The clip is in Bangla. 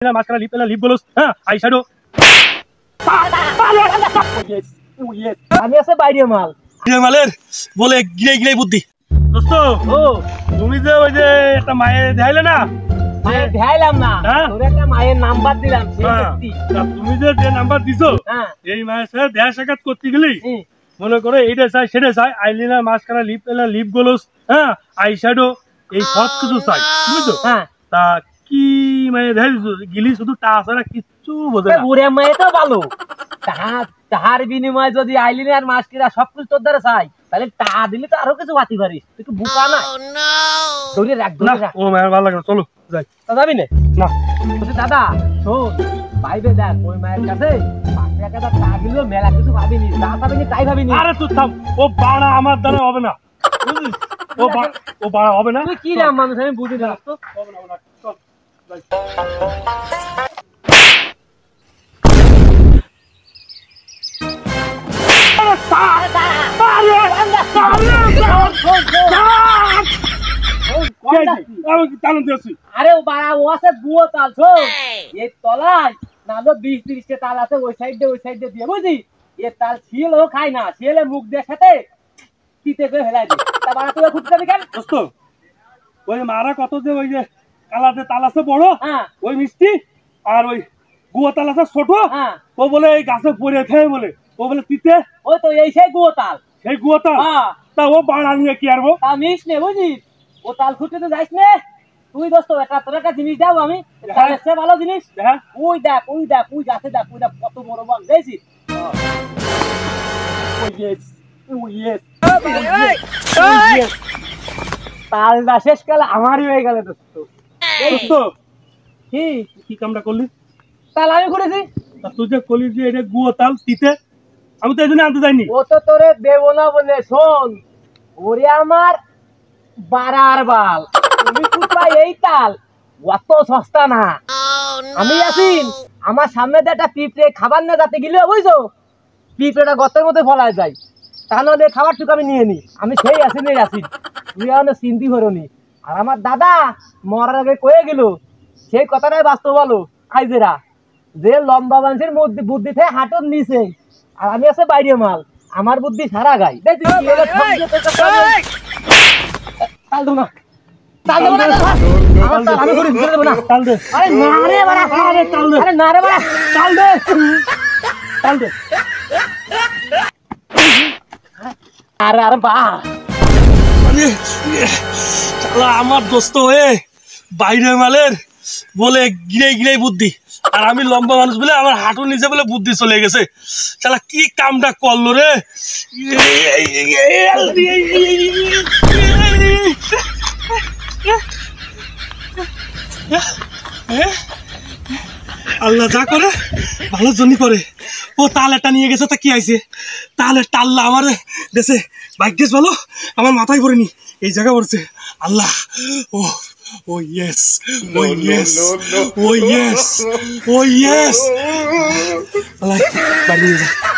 মাস্কারা লিপ গ্লোস হ্যাঁ আইশ্যাডো আমি আছে বাইরে মাল মালের বলে গিরে গিরে বুদ্ধি দোস্ত ও তুমি যে ওই যে একটা মায়ের দেখাইলে না মায়ের দেখাইলাম না তোর একটা মায়ের নাম্বার দিলাম তুমি যে নাম্বার দিছো এই মায়ের সাথে দেখা সাক্ষাৎ করতে গেলি মনে করো এইটা চাই সেটা চাই আইলাইনার মাস্কারা লিপ গ্লোস হ্যাঁ আইশ্যাডো এই সব কিছু চাই বুঝছো তা কি মানে গিলি শুধু টা ছাড়া কিচ্ছু বোঝে না বুড়ে মেয়ে তো ভালো তাহার বিনিময়ে যদি আইলাইনার মাস্কারা সবকিছু তোর দ্বারা চাই তাহলে টা দিলে তো আরো কিছু বাতি পারিস তুই কি বুকা না দৌড়ে রাখ ও মায়ের ভালো লাগে না চলো যাই যাবি না না দাদা শোন ভাইবে দেখ ওই মায়ের কাছে 5 টাকা টা দিলেও মেলা কিছু ভাবিনি যা ভাবিনি তাই ভাবিনি আরে তুই থাম ও বাড়া আমার দ্বারা হবে না বুঝলি ও বাড়া হবে না তুই কি রাম মানুষ আমি বুঝি না তো হবে না চল যাই আরে বাড়া ও আছে বুয়ো তাল এই তলায় না 20-30 তাল আছে ওই সাইডে দিয়ে বুঝলি এ তাল ছিল খাই না ছেলে মুখ দিয়ে খেতে কিতে করে ফেলাই দি তা বাড়া তুই খুঁজতে যাবি কেন দোস্ত ওই মারা কত যে ওই যে কালাতে তাল আছে বড় ওই মিষ্টি আর ওই গুয়া তাল আছে ছোট ও বলে এই গাছে পড়ে থাকে বলে ও বলে তিতে ওই তো এই সেই গুয়া তাল সেই গুয়া তাল তা ও বাড়া নিয়ে কি আরবো তা মিস নে বুঝলি ও তাল খুঁজতে তো যাইস নে তুই দোস্ত তোর একটা জিনিস দাও আমি তাহলে ভালো জিনিস ওই দেখ গাছে দেখ কত বড় বল দেখছিস তালটা শেষকালে আমারই হয়ে গেল দোস্ত কি কামটা করলি তাল আমি করেছি তুই যে করলি যে এটা গুয়া তাল তিতে আমি তো এই জন্য আনতে যাইনি ও তো তোরে দেবো না বলে শোন ওরে আমার বাড়ার বাল তুমি কোথায় এই তাল অত সস্তা না আমি আসিন আমার সামনে দিয়ে একটা পিঁপড়ে খাবার না যাতে গেলে বুঝছো পিঁপড়েটা গর্তের মধ্যে ফলায় যায় তা নাহলে খাবারটুকু আমি নিয়ে নি আমি সেই আসিনি আসিন তুই এখন চিন্তি করনি আর আমার দাদা মরার আগে কয়ে গেল সেই কথাটাই বাস্তব বলো আইজেরা যে লম্বা মানুষের মধ্যে বুদ্ধি থেকে হাঁটুর নিচে আর আমি আছে বাইরে মাল আমার বুদ্ধি সারা গাই আমার দোস্ত হয়ে বাইরে মালের বলে গিরে গিরে বুদ্ধি আর আমি লম্বা মানুষ বলে আমার হাঁটুর নিচে বলে বুদ্ধি চলে গেছে শালা কি কামটা করলো রে আল্লাহ যা করে ভালো জন্য করে ও তাল একটা নিয়ে গেছে তা কি আইছে তাহলে টাল্লা আমার দেশে ভাগ্যেস ভালো আমার মাথায় পড়েনি এই জায়গা পড়ছে আল্লাহ ও Oh yes! Oh yes! Oh yes! Oh yes! I like